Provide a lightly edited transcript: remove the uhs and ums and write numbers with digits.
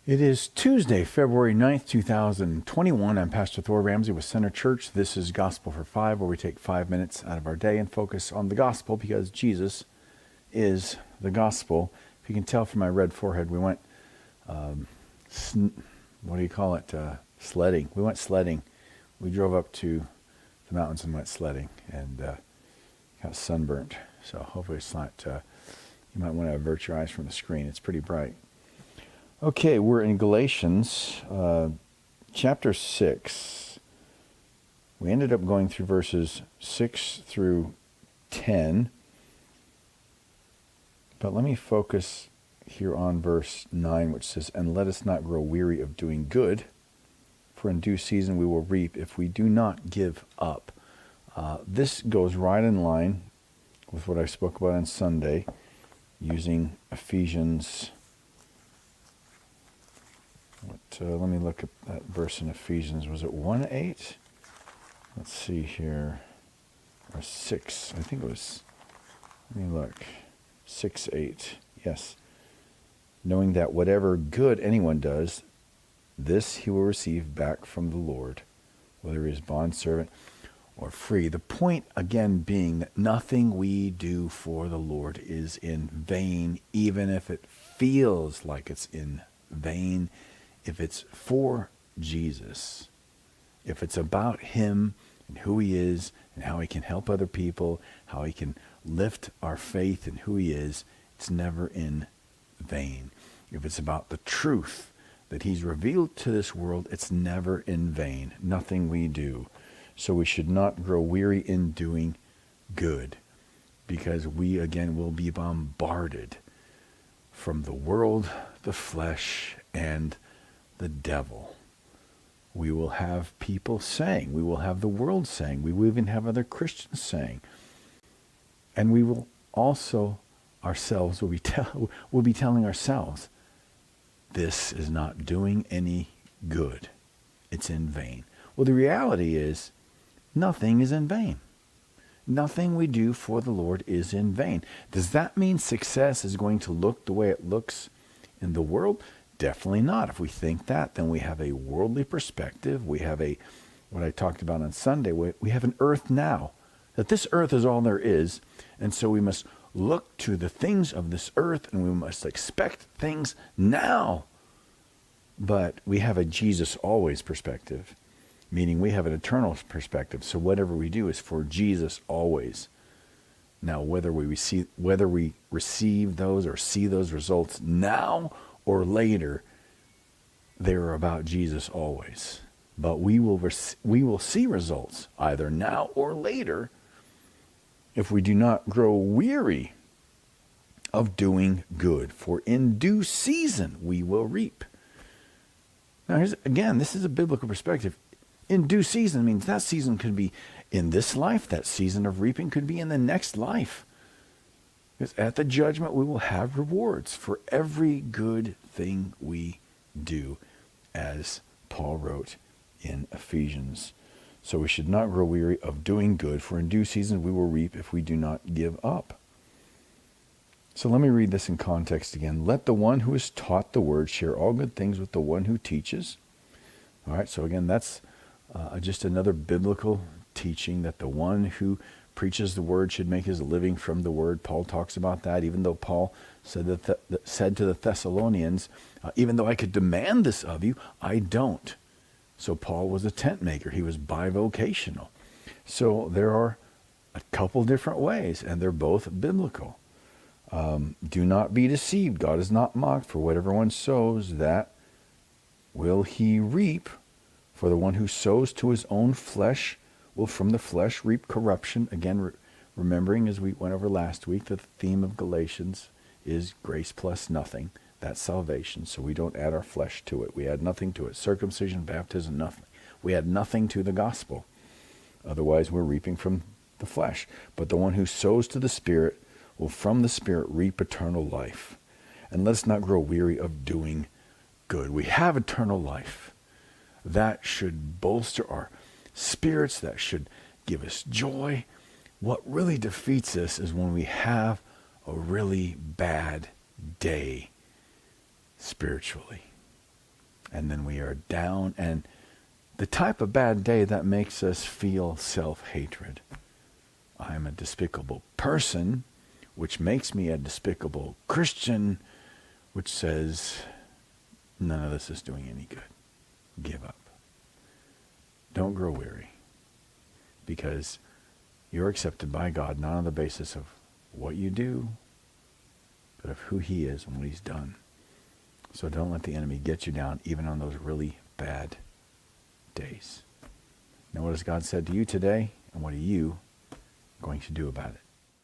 It is Tuesday, February 9th, 2021. I'm Pastor Thor Ramsey with Center Church. This is Gospel for Five, where we take 5 minutes out of our day and focus on the gospel because Jesus is the gospel. If you can tell from my red forehead, we went, sledding. We went sledding. We drove up to the mountains and went sledding and got sunburnt. So hopefully it's not, you might want to avert your eyes from the screen. It's pretty bright. Okay, we're in Galatians chapter 6. We ended up going through verses 6 through 10. But let me focus here on verse 9, which says, "And let us not grow weary of doing good, for in due season we will reap if we do not give up." This goes right in line with what I spoke about on Sunday, using Ephesians. Let me look at that verse in Ephesians. Was it 1:8? Let's see here. Or 6. I think it was. Let me look. 6:8. Yes. "Knowing that whatever good anyone does, this he will receive back from the Lord, whether he is bondservant or free." The point again being that nothing we do for the Lord is in vain, even if it feels like it's in vain. If it's for Jesus, if it's about him and who he is and how he can help other people, how he can lift our faith in who he is, it's never in vain. If it's about the truth that he's revealed to this world, it's never in vain. Nothing we do. So we should not grow weary in doing good, because we again will be bombarded from the world, the flesh, and the devil. We will have people saying, we will have the world saying, we will even have other Christians saying, and we will also ourselves will be telling ourselves, this is not doing any good. It's in vain. Well, the reality is, nothing is in vain. Nothing we do for the Lord is in vain. Does that mean success is going to look the way it looks in the world? Definitely not. If we think that, then we have a worldly perspective. We have what I talked about on Sunday, we have an earth now. That this earth is all there is, and so we must look to the things of this earth, and we must expect things now. But we have a Jesus always perspective, meaning we have an eternal perspective. So whatever we do is for Jesus always. Now, whether we receive those or see those results now or later, they're about Jesus always. But we will see results either now or later if we do not grow weary of doing good. For in due season we will reap. Now, this is a biblical perspective. In due season means that season could be in this life. That season of reaping could be in the next life. Because at the judgment, we will have rewards for every good thing we do, as Paul wrote in Ephesians. So we should not grow weary of doing good, for in due season we will reap if we do not give up. So let me read this in context again. "Let the one who is taught the word share all good things with the one who teaches." All right, so again, that's just another biblical teaching that the one who preaches the word should make his living from the word. Paul talks about that, even though Paul said to the Thessalonians, even though I could demand this of you, I don't. So Paul was a tent maker. He was bivocational. So there are a couple different ways, and they're both biblical. "Do not be deceived. God is not mocked. For whatever one sows, that will he reap. For the one who sows to his own flesh will from the flesh reap corruption." Again, remembering, as we went over last week, that the theme of Galatians is grace plus nothing. That's salvation. So we don't add our flesh to it. We add nothing to it. Circumcision, baptism, nothing. We add nothing to the gospel. Otherwise, we're reaping from the flesh. "But the one who sows to the Spirit will from the Spirit reap eternal life. And let us not grow weary of doing good." We have eternal life. That should bolster our spirits. That should give us joy. What really defeats us is when we have a really bad day spiritually. and then we are down, and the type of bad day that makes us feel self-hatred. I'm a despicable person, which makes me a despicable Christian, which says none of this is doing any good. Give up. Don't grow weary, because you're accepted by God not on the basis of what you do, but of who he is and what he's done. So don't let the enemy get you down, even on those really bad days. Now, what has God said to you today, and what are you going to do about it?